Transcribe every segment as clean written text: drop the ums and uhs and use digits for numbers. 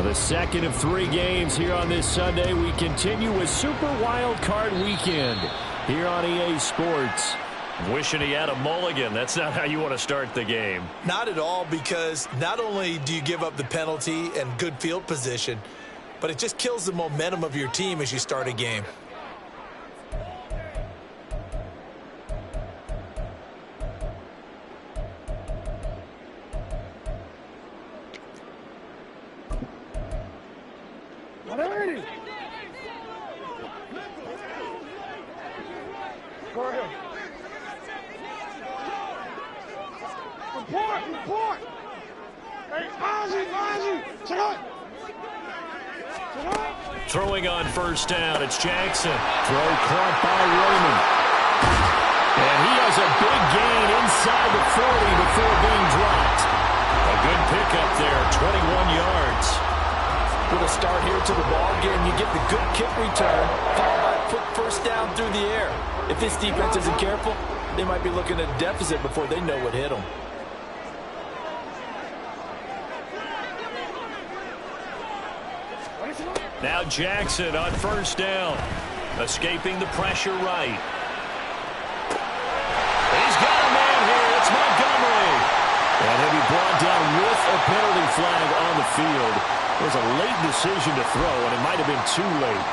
The second of 3 games here on this Sunday. We continue with Super Wild Card Weekend here on EA Sports. Wishing he had a mulligan. That's not how you want to start the game. Not at all, because not only do you give up the penalty and good field position, but it just kills the momentum of your team as you start a game. Go ahead. Report. Hey, Ozzy, check out. Throwing on first down, it's Jackson. Throw caught by Raymond. And he has a big gain inside the 40 before being dropped. A good pickup there, 21 yards. With a start here to the ball game, you get the good kick return, followed by a quick first down through the air. If this defense isn't careful, they might be looking at a deficit before they know what hit them. Now Jackson on first down. Escaping the pressure right. He's got a man here. It's Montgomery. And he'll be brought down with a penalty flag on the field. It was a late decision to throw, and it might have been too late.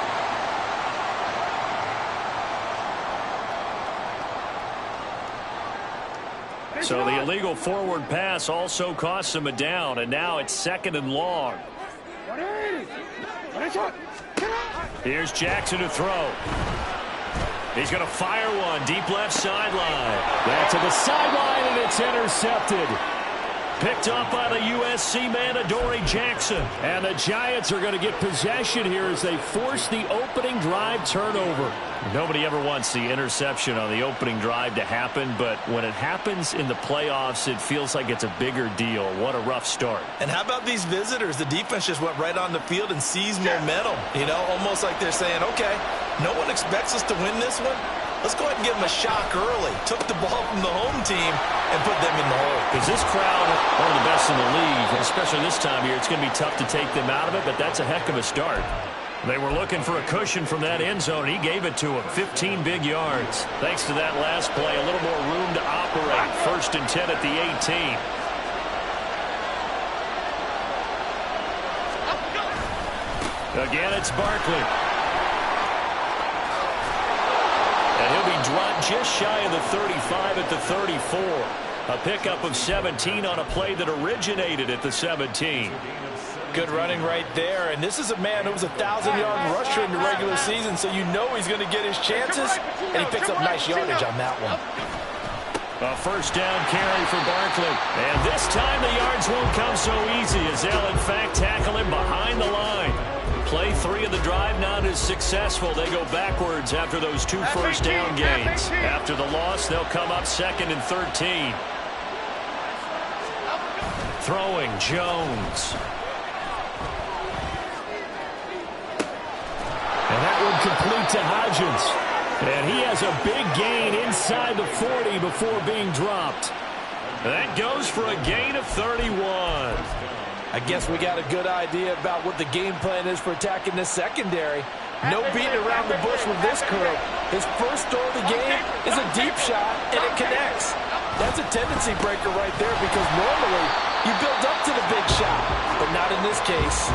So the illegal forward pass also costs him a down, and now it's 2nd and long. Here's Jackson to throw. He's going to fire one deep left sideline. Back to the sideline, and it's intercepted. Picked up by the USC man, Adoree Jackson. And the Giants are going to get possession here as they force the opening drive turnover. Nobody ever wants the interception on the opening drive to happen, but when it happens in the playoffs, it feels like it's a bigger deal. What a rough start. And how about these visitors? The defense just went right on the field and seized momentum. You know, almost like they're saying, okay, no one expects us to win this one. Let's go ahead and give them a shock early. Took the ball from the home team and put them in the hole. Because this crowd, one of the best in the league, especially this time of year, it's going to be tough to take them out of it, but that's a heck of a start. They were looking for a cushion from that end zone, and he gave it to them. 15 big yards. Thanks to that last play, a little more room to operate. 1st and 10 at the 18. Again, it's Barkley. And he'll be dropped just shy of the 35 at the 34. A pickup of 17 on a play that originated at the 17. Good running right there. And this is a man who was a 1,000-yard rusher in the regular season, so you know he's going to get his chances. And he picks up nice yardage on that one. A first down carry for Barkley. And this time the yards won't come so easy as they'll, in fact, tackle him behind the line. Play 3 of the drive not as successful. They go backwards after those 2 first down gains. After the loss, they'll come up 2nd and 13. Throwing Jones. And that one complete to Hodgins. And he has a big gain inside the 40 before being dropped. That goes for a gain of 31. I guess we got a good idea about what the game plan is for attacking this secondary. No beating around the bush with this curl. His first throw of the game is a deep shot, and it connects. That's a tendency breaker right there because normally you build up to the big shot, but not in this case.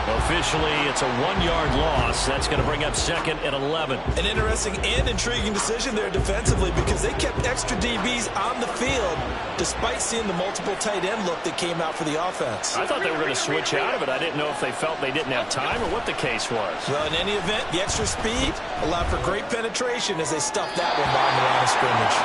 Officially, it's a 1-yard loss. That's going to bring up 2nd and 11. An interesting and intriguing decision there defensively because they kept extra DBs on the field despite seeing the multiple tight end look that came out for the offense. I thought they were going to switch out of it. I didn't know if they felt they didn't have time or what the case was. Well, in any event, the extra speed allowed for great penetration as they stuffed that one behind the line of scrimmage.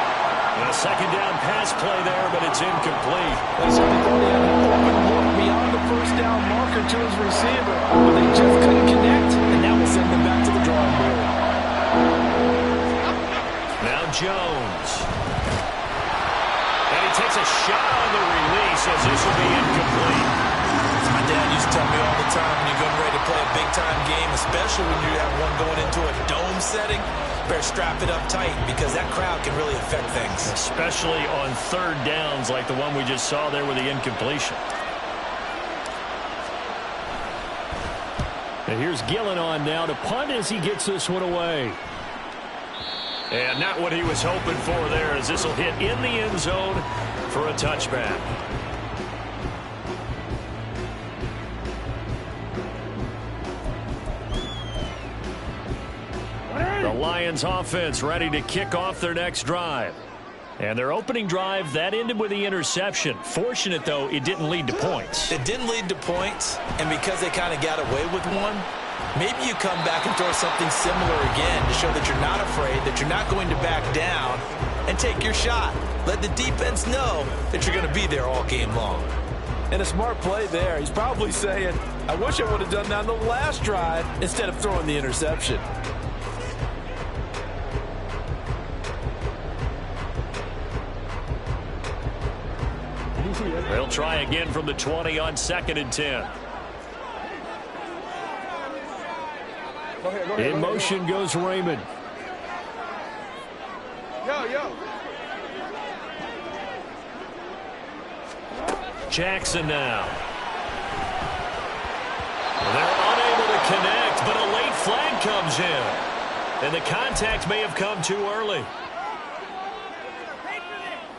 And a 2nd down pass play there, but it's incomplete. They certainly thought he had an open look beyond the first down marker to his receiver, but they just couldn't connect, and that will send them back to the drawing board. Now Jones. And he takes a shot on the release as this will be incomplete. My dad used to tell me all the time when you're getting ready to play a big-time game, especially when you have one going into a dome setting, better strap it up tight because that crowd can really affect things. Especially on 3rd downs like the one we just saw there with the incompletion. And here's Gillen on now to punt as he gets this one away. And not what he was hoping for there, as this will hit in the end zone for a touchback. The Lions offense ready to kick off their next drive. And their opening drive, that ended with the interception. Fortunate, though, it didn't lead to points. It didn't lead to points, and because they kind of got away with one, maybe you come back and throw something similar again to show that you're not afraid, that you're not going to back down, and take your shot. Let the defense know that you're going to be there all game long. And a smart play there. He's probably saying, I wish I would have done that on the last drive instead of throwing the interception. They'll try again from the 20 on 2nd and 10. In motion goes Raymond. Yo. Jackson now. They're unable to connect, but a late flag comes in. And the contact may have come too early.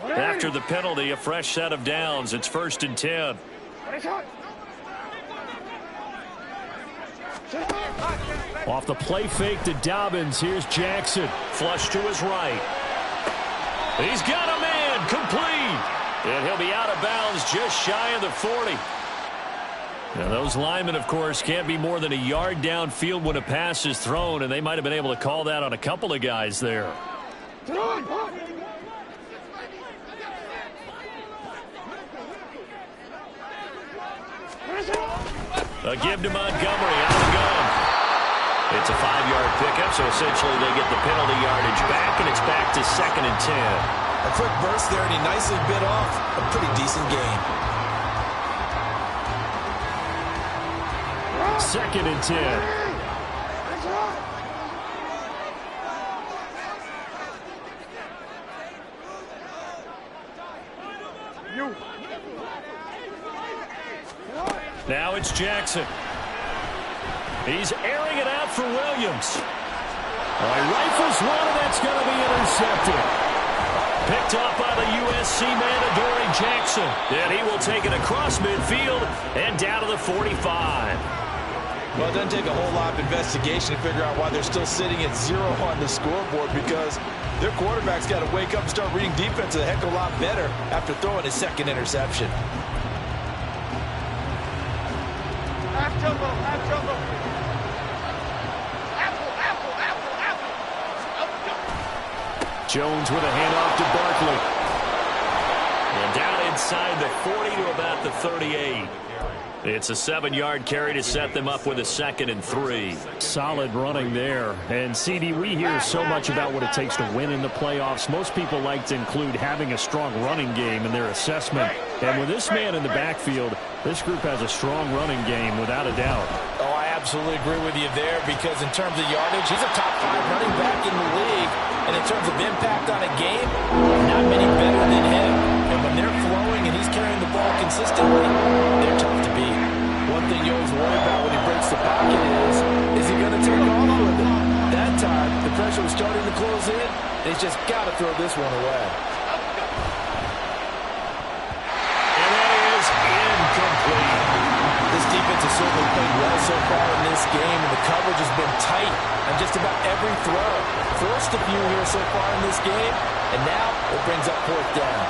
After the penalty, a fresh set of downs. It's 1st and 10. Off the play fake to Dobbins. Here's Jackson. Flush to his right. He's got a man. Complete. And he'll be out of bounds just shy of the 40. Now, those linemen, of course, can't be more than a yard downfield when a pass is thrown, and they might have been able to call that on a couple of guys there. A give to Montgomery out of the gun. It's a 5-yard pickup, so essentially they get the penalty yardage back, and it's back to 2nd and 10. A quick burst there, and he nicely bit off a pretty decent game. 2nd and 10. Now it's Jackson. He's airing it out for Williams. Rifles one, and that's going to be intercepted. Picked off by the USC man, Adoree Jackson. And he will take it across midfield and down to the 45. Well, it doesn't take a whole lot of investigation to figure out why they're still sitting at 0 on the scoreboard, because their quarterback's got to wake up and start reading defense a heck of a lot better after throwing his 2nd interception. Half jumbo. Jones with a handoff to Barkley. And down inside the 40 to about the 38. It's a 7-yard carry to set them up with a 2nd and 3. Solid running there. And, CD, we hear so much about what it takes to win in the playoffs. Most people like to include having a strong running game in their assessment. And with this man in the backfield, this group has a strong running game without a doubt. Oh, I absolutely agree with you there, because in terms of yardage, he's a top 5 running back in the league. And in terms of impact on a game, not many better than him. And when they're flowing and he's carrying the ball consistently, they're tough to beat. One thing you always worry about when he breaks the pocket is he going to take off with it? That time, the pressure was starting to close in, and he's just got to throw this one away. And that is incomplete. This defense has certainly played well so far in this game, and the coverage has been tight on just about every throw. Forced a few here so far in this game, and now it brings up 4th down.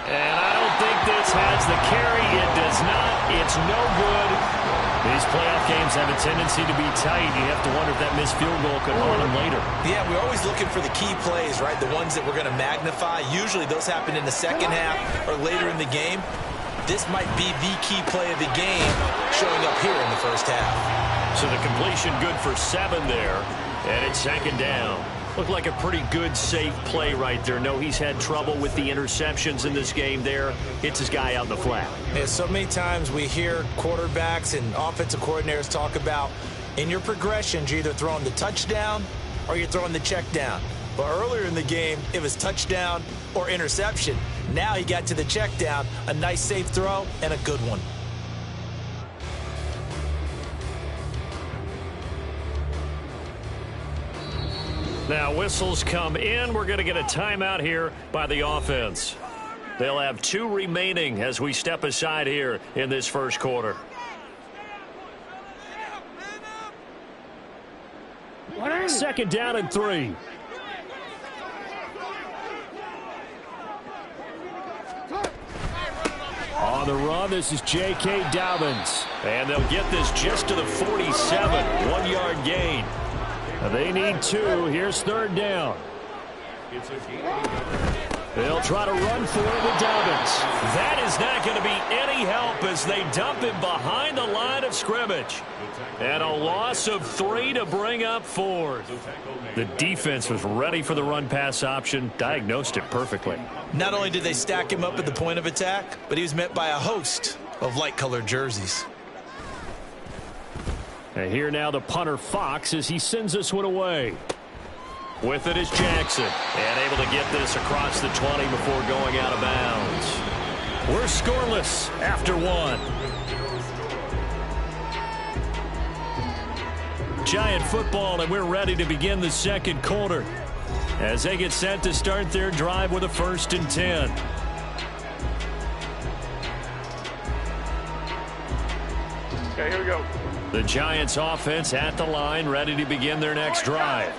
And I don't think this has the carry. It does not. It's no good. These playoff games have a tendency to be tight. You have to wonder if that missed field goal could haunt them later. Yeah, we're always looking for the key plays, right? The ones that we're going to magnify. Usually those happen in the second half or later in the game. This might be the key play of the game showing up here in the first half. So the completion good for 7 there. And it's 2nd down. Looked like a pretty good, safe play right there. No, he's had trouble with the interceptions in this game there. Hits his guy out in the flat. Yeah, so many times we hear quarterbacks and offensive coordinators talk about In your progressions, you're either throwing the touchdown or you're throwing the check down. But earlier in the game, it was touchdown or interception. Now he got to the check down, a nice safe throw, and a good one. Now whistles come in. We're going to get a timeout here by the offense. They'll have 2 remaining as we step aside here in this first quarter. Second down and 3. On the run, this is J.K. Dobbins. And they'll get this just to the 47. 1-yard gain. They need 2. Here's third down. They'll try to run for it with Dobbins. That is not going to be any help as they dump him behind the line of scrimmage. And a loss of 3 to bring up 4th. The defense was ready for the run-pass option, diagnosed it perfectly. Not only did they stack him up at the point of attack, but he was met by a host of light-colored jerseys. And here now the punter Fox as he sends this one away. With it is Jackson. And able to get this across the 20 before going out of bounds. We're scoreless after 1. Giant football, and we're ready to begin the second quarter as they get set to start their drive with a 1st and 10. Okay, here we go. The Giants offense at the line, ready to begin their next drive.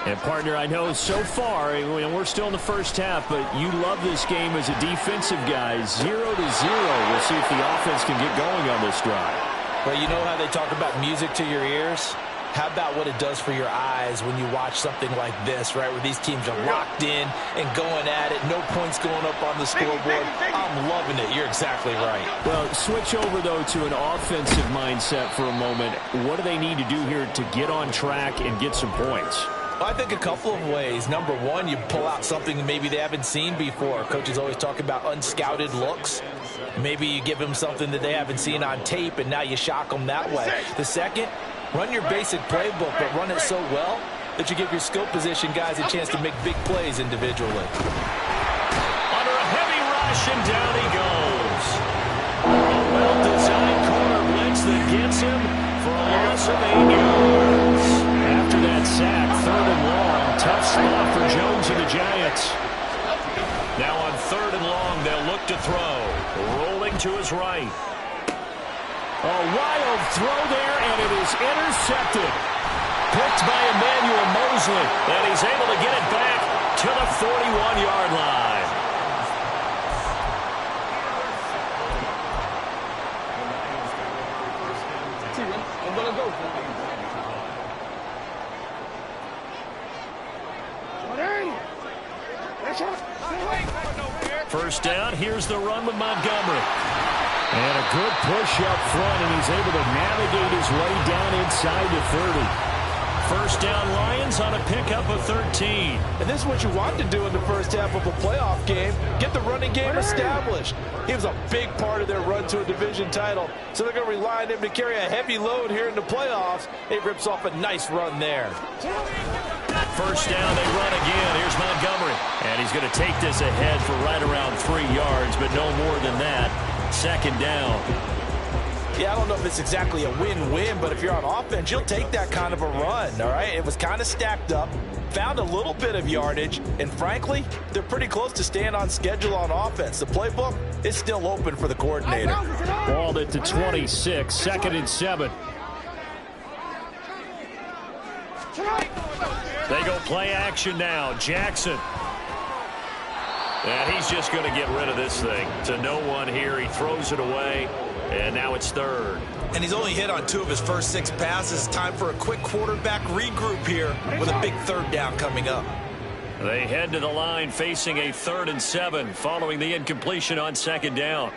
And partner, I know so far, we're still in the first half, but you love this game as a defensive guy. 0-0. We'll see if the offense can get going on this drive. Well, you know how they talk about music to your ears? How about what it does for your eyes when you watch something like this, right, where these teams are locked in and going at it, no points going up on the scoreboard. I'm loving it. You're exactly right. Well, switch over, though, to an offensive mindset for a moment. What do they need to do here to get on track and get some points? Well, I think a couple of ways. Number one, you pull out something that maybe they haven't seen before. Coaches always talk about unscouted looks. Maybe you give them something that they haven't seen on tape, and now you shock them that way. The second, run your basic playbook, but run it so well that you give your skill position guys a chance to make big plays individually. Under a heavy rush, and down he goes. A well-designed corner blitz that gets him for a loss of 8 yards. After that sack, 3rd and long, tough spot for Jones and the Giants. Now on 3rd and long, they'll look to throw. Rolling to his right. A wild throw there, and it is intercepted. Picked by Emmanuel Mosley, and he's able to get it back to the 41-yard line. First down, here's the run with Montgomery. And a good push up front, and he's able to navigate his way down inside the 30. First down, Lions on a pickup of 13. And this is what you want to do in the first half of a playoff game. Get the running game established. He was a big part of their run to a division title. So they're going to rely on him to carry a heavy load here in the playoffs. He rips off a nice run there. First down, they run again. Here's Montgomery. And he's going to take this ahead for right around 3 yards, but no more than that. Second down. Yeah, I don't know if it's exactly a win-win, but if you're on offense, you'll take that kind of a run, all right? It was kind of stacked up, found a little bit of yardage, and frankly, they're pretty close to staying on schedule on offense. The playbook is still open for the coordinator. Balled at the 26, 2nd and 7. They go play action now. Jackson. And he's just going to get rid of this thing. To no one here. He throws it away. And now it's 3rd. And he's only hit on 2 of his first 6 passes. Time for a quick quarterback regroup here with a big 3rd down coming up. They head to the line facing a 3rd and 7 following the incompletion on 2nd down.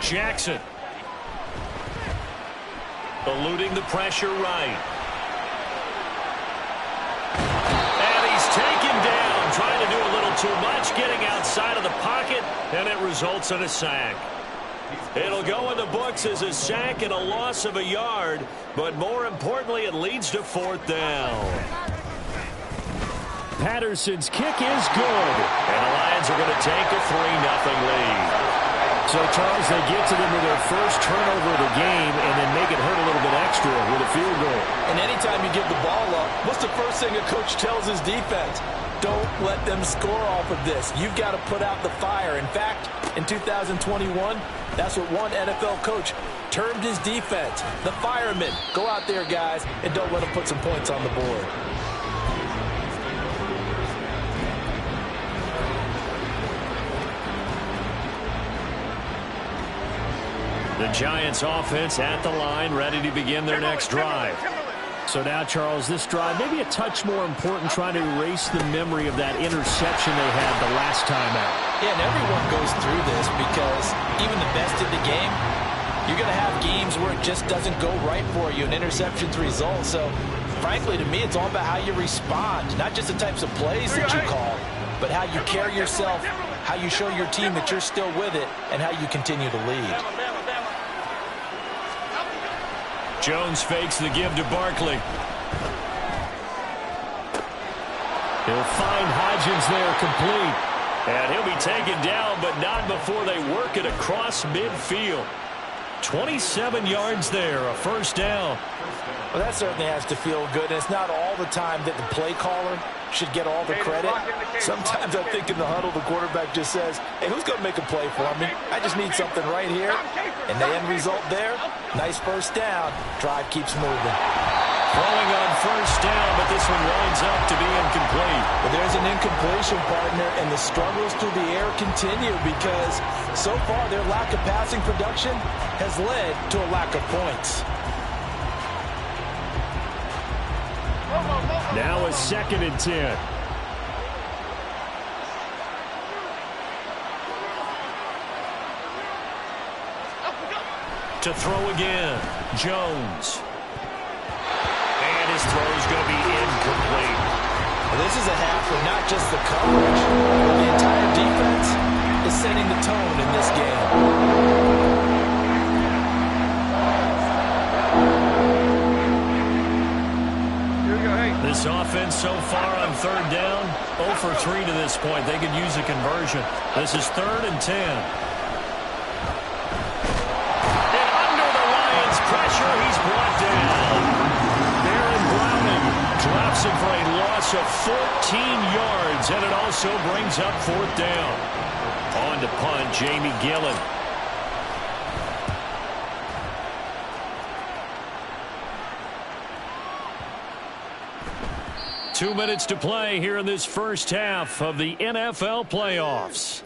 Jackson. Eluding the pressure right. And he's taken down. Trying to do a little too much. Getting outside of the pocket. and it results in a sack. It'll go in the books as a sack and a loss of a yard, but more importantly, it leads to 4th down. Patterson's kick is good. And the Lions are going to take a 3-0 lead. So, Charles, they get to them with their first turnover of the game and then make it hurt a little bit extra with a field goal. And anytime you give the ball up, what's the first thing a coach tells his defense? Don't let them score off of this. You've got to put out the fire. In fact, in 2021, that's what one NFL coach termed his defense. The firemen. Go out there, guys, and don't let them put some points on the board. The Giants offense at the line, ready to begin their next drive. So now, Charles, this drive maybe a touch more important, trying to erase the memory of that interception they had the last time out. Yeah, and everyone goes through this because even the best in the game, you're going to have games where it just doesn't go right for you, and interceptions result. So, frankly, to me, it's all about how you respond, not just the types of plays that you call, but how you carry yourself, how you show your team that you're still with it, and how you continue to lead. Jones fakes the give to Barkley. He'll find Hodgins there complete. And he'll be taken down, but not before they work it across midfield. 27 yards there, a 1st down. Well, that certainly has to feel good. And it's not all the time that the play caller should get all the credit. Sometimes I think in the huddle, the quarterback just says, hey, who's going to make a play for me? I just need something right here. And the end result there, nice 1st down. Drive keeps moving. Throwing on 1st down, but this one winds up to be incomplete. Well, there's an incompletion, partner, and the struggles through the air continue because so far their lack of passing production has led to a lack of points. Now a 2nd and 10. To throw again, Jones. And his throw is going to be incomplete. Well, this is a half where not just the coverage, but the entire defense is setting the tone in this game. This offense so far on 3rd down, 0 for 3 to this point. They could use a conversion. This is 3rd and 10. And under the Lions' pressure, he's brought down. Baron Browning drops him for a loss of 14 yards, and it also brings up 4th down. On to punt, Jamie Gillen. 2 minutes to play here in this 1st half of the NFL playoffs.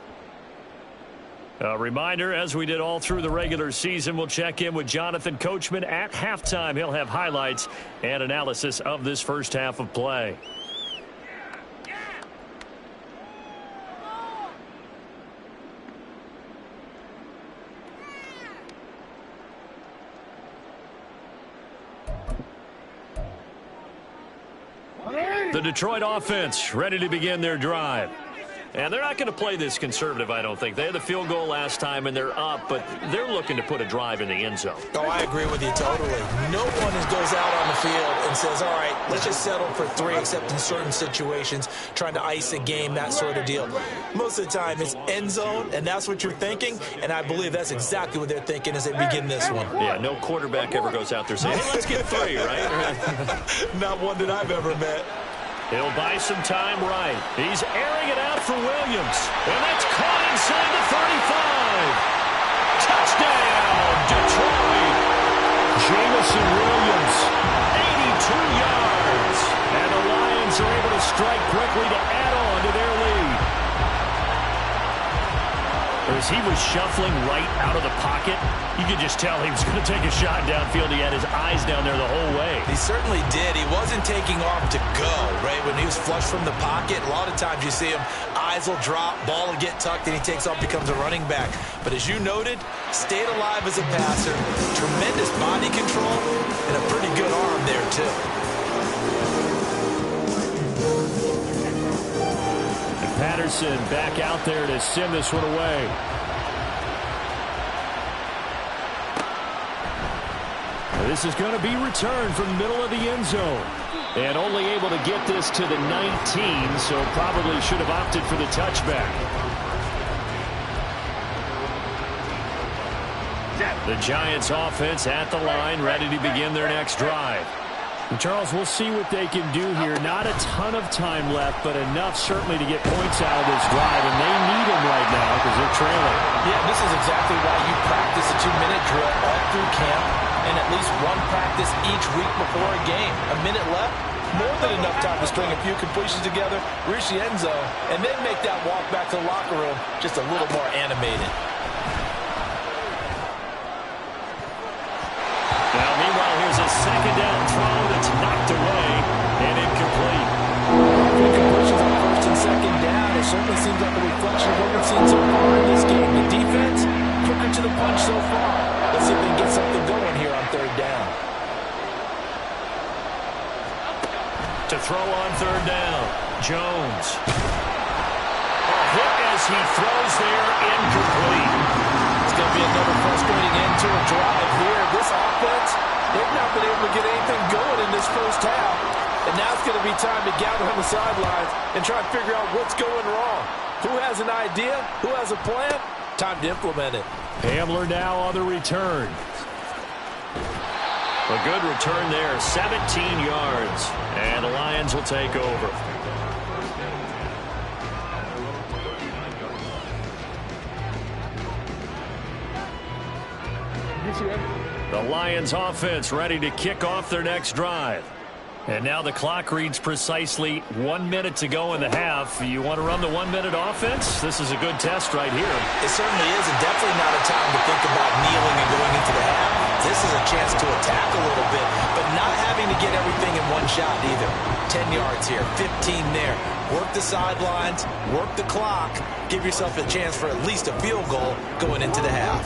A reminder, as we did all through the regular season, we'll check in with Jonathan Coachman at halftime. He'll have highlights and analysis of this 1st half of play. The Detroit offense ready to begin their drive. And they're not going to play this conservative, I don't think. They had the field goal last time, and they're up, but they're looking to put a drive in the end zone. Oh, I agree with you totally. No one goes out on the field and says, all right, let's just settle for 3, except in certain situations, trying to ice a game, that sort of deal. Most of the time, it's end zone, and that's what you're thinking, and I believe that's exactly what they're thinking as they begin this one. Yeah, no quarterback ever goes out there saying, hey, let's get 3, right? Not one that I've ever met. He'll buy some time right. He's airing it out for Williams. And that's caught inside the 35. Touchdown, Detroit. Jamison Williams, 82 yards. And the Lions are able to strike quickly to add on to their lead. As he was shuffling right out of the pocket, you could just tell he was going to take a shot downfield. He had his eyes down there the whole way. He certainly did. He wasn't taking off to go, right? When he was flush from the pocket, a lot of times you see him, eyes will drop, ball will get tucked, and he takes off, becomes a running back. But as you noted, stayed alive as a passer, tremendous body control, and a pretty good arm there, too. Patterson back out there to send this one away. This is going to be returned from the middle of the end zone. And only able to get this to the 19, so probably should have opted for the touchback. The Giants offense at the line, ready to begin their next drive. And Charles, we'll see what they can do here. Not a ton of time left, but enough certainly to get points out of this drive, and they need them right now because they're trailing. Yeah, this is exactly why you practice a 2-minute drill all through camp and at least one practice each week before a game. A minute left, more than enough time to string a few completions together, reach the end zone, and then make that walk back to the locker room just a little more animated. Now, meanwhile, here's a second down throw that's knocked away and incomplete. Incompletions on first and second down. It certainly seems like a reflection of what we've seen so far in this game. The defense, quicker to the punch so far. Let's see if they can get something going here on third down. To throw on third down, Jones. A hit as he throws there, incomplete. It's going to be another frustrating end to a drive here. This offense, they've not been able to get anything going in this first half. And now it's going to be time to gather on the sidelines and try and figure out what's going wrong. Who has an idea? Who has a plan? Time to implement it. Hamler now on the return. A good return there, 17 yards. And the Lions will take over. The Lions offense ready to kick off their next drive. And now the clock reads precisely 1 minute to go in the half. You want to run the 1 minute offense? This is a good test right here. It certainly is, and definitely not a time to think about kneeling and going into the half. This is a chance to attack a little bit, but not having to get everything in one shot either. 10 yards here, 15 there. Work the sidelines, work the clock. Give yourself a chance for at least a field goal going into the half.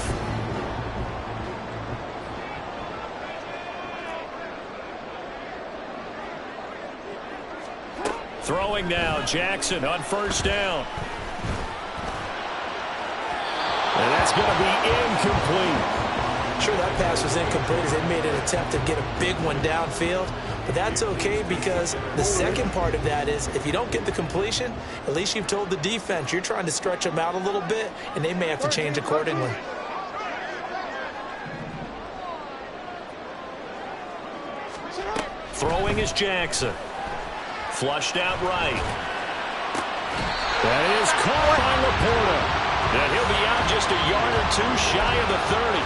Throwing now, Jackson on first down. And that's going to be incomplete. Sure, that pass was incomplete as they made an attempt to get a big one downfield. But that's okay because the second part of that is if you don't get the completion, at least you've told the defense you're trying to stretch them out a little bit, and they may have to change accordingly. Throwing is Jackson. Flushed out right. That is caught by Laporta. And he'll be out just a yard or two shy of the 30.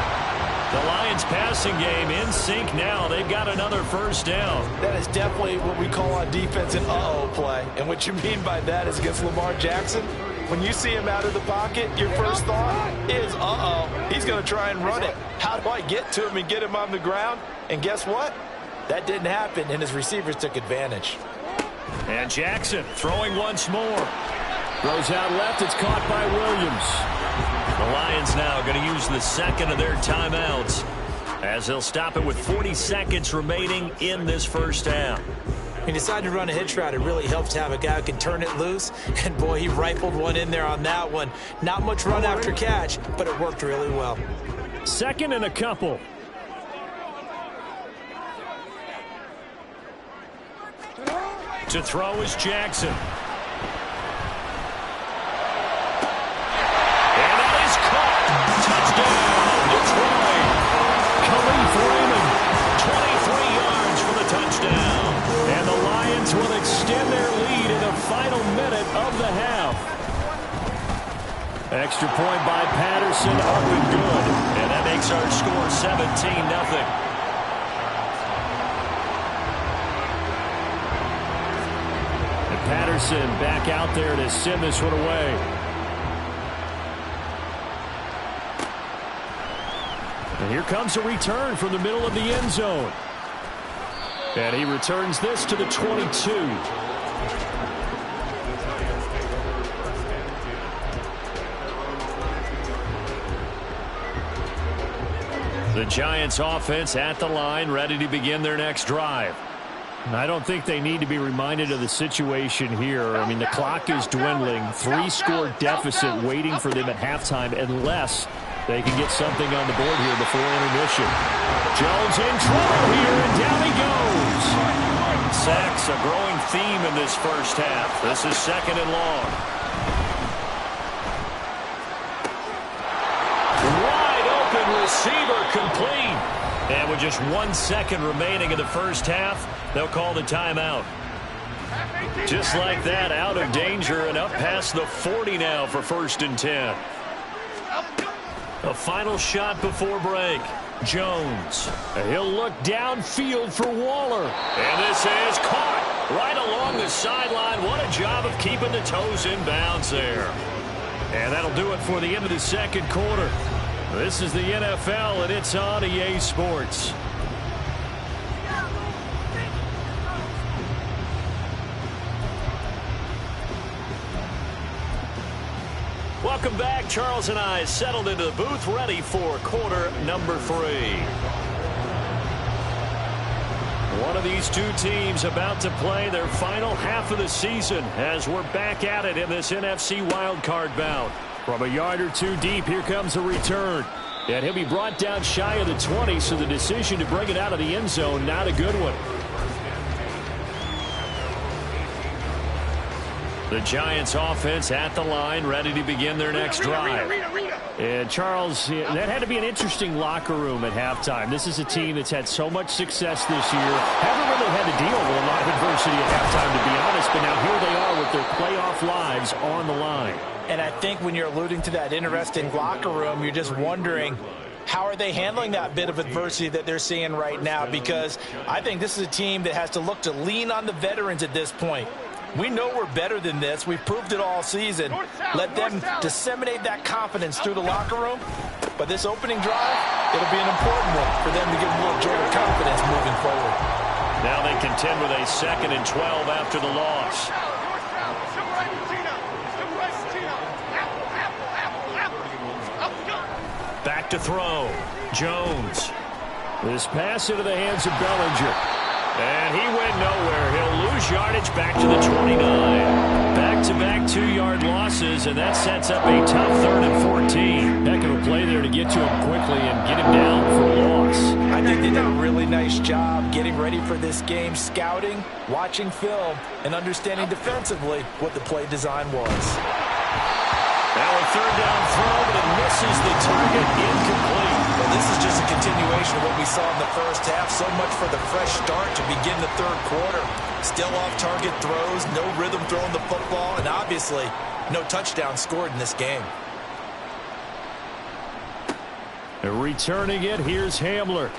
The Lions passing game in sync now. They've got another first down. That is definitely what we call on defense an uh-oh play. And what you mean by that is against Lamar Jackson, when you see him out of the pocket, your first thought is, uh-oh, he's going to try and run it. How do I get to him and get him on the ground? And guess what? That didn't happen, and his receivers took advantage. And Jackson throwing once more. Throws out left. It's caught by Williams. The Lions now going to use the second of their timeouts as they'll stop it with 40 seconds remaining in this first half. When you decide to run a hitch route, it really helps to have a guy who can turn it loose. And, boy, he rifled one in there on that one. Not much run after catch, but it worked really well. Second and a couple. To throw is Jackson. And that is caught. Touchdown, Detroit. Khalif Raymond. 23 yards for the touchdown. And the Lions will extend their lead in the final minute of the half. Extra point by Patterson, up and good. And that makes our score 17-0. Patterson back out there to send this one away. And here comes a return from the middle of the end zone. And he returns this to the 22. The Giants offense at the line, ready to begin their next drive. I don't think they need to be reminded of the situation here. I mean, the clock is dwindling. 3-score deficit waiting for them at halftime unless they can get something on the board here before intermission. Jones in trouble here, and down he goes. Sacks, a growing theme in this first half. This is 2nd and long. Wide open receiver complete. And with just 1 second remaining in the first half, they'll call the timeout. Just like that, out of danger and up past the 40 now for 1st and 10. A final shot before break. Jones. He'll look downfield for Waller. And this is caught right along the sideline. What a job of keeping the toes in bounds there. And that'll do it for the end of the 2nd quarter. This is the NFL, and it's on EA Sports. Welcome back. Charles and I settled into the booth, ready for quarter number 3. One of these two teams about to play their final half of the season as we're back at it in this NFC wildcard bout. From a yard or two deep, here comes a return. And he'll be brought down shy of the 20, so the decision to bring it out of the end zone, not a good one. The Giants offense at the line, ready to begin their next drive. And Charles, that had to be an interesting locker room at halftime. This is a team that's had so much success this year. Haven't really had to deal with a lot of adversity at halftime, to be honest. But now here they are with their playoff lives on the line. And I think when you're alluding to that interesting locker room, you're just wondering, how are they handling that bit of adversity that they're seeing right now? Because I think this is a team that has to look to lean on the veterans at this point. We know we're better than this. We've proved it all season. Let them disseminate that confidence through the locker room. But this opening drive, it'll be an important one for them to give them a little jolt of confidence moving forward. Now they contend with a 2nd and 12 after the loss. Back to throw. Jones. This pass into the hands of Bellinger. And he went nowhere. He'll lose yardage back to the 29. Back-to-back 2-yard losses, and that sets up a tough 3rd and 14. Heck of a play there to get to him quickly and get him down for a loss. I think they did a really nice job getting ready for this game, scouting, watching film, and understanding defensively what the play design was. Now a 3rd down throw, but it misses the target, incomplete. Well, this is just a continuation of what we saw in the first half. So much for the fresh start to begin the 3rd quarter. Still off-target throws, no rhythm throwing the football, and obviously no touchdown scored in this game. Returning it, here's Hamler.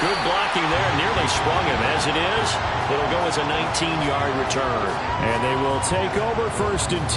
Good blocking there, nearly sprung him. As it is, it'll go as a 19-yard return. And they will take over 1st and 10.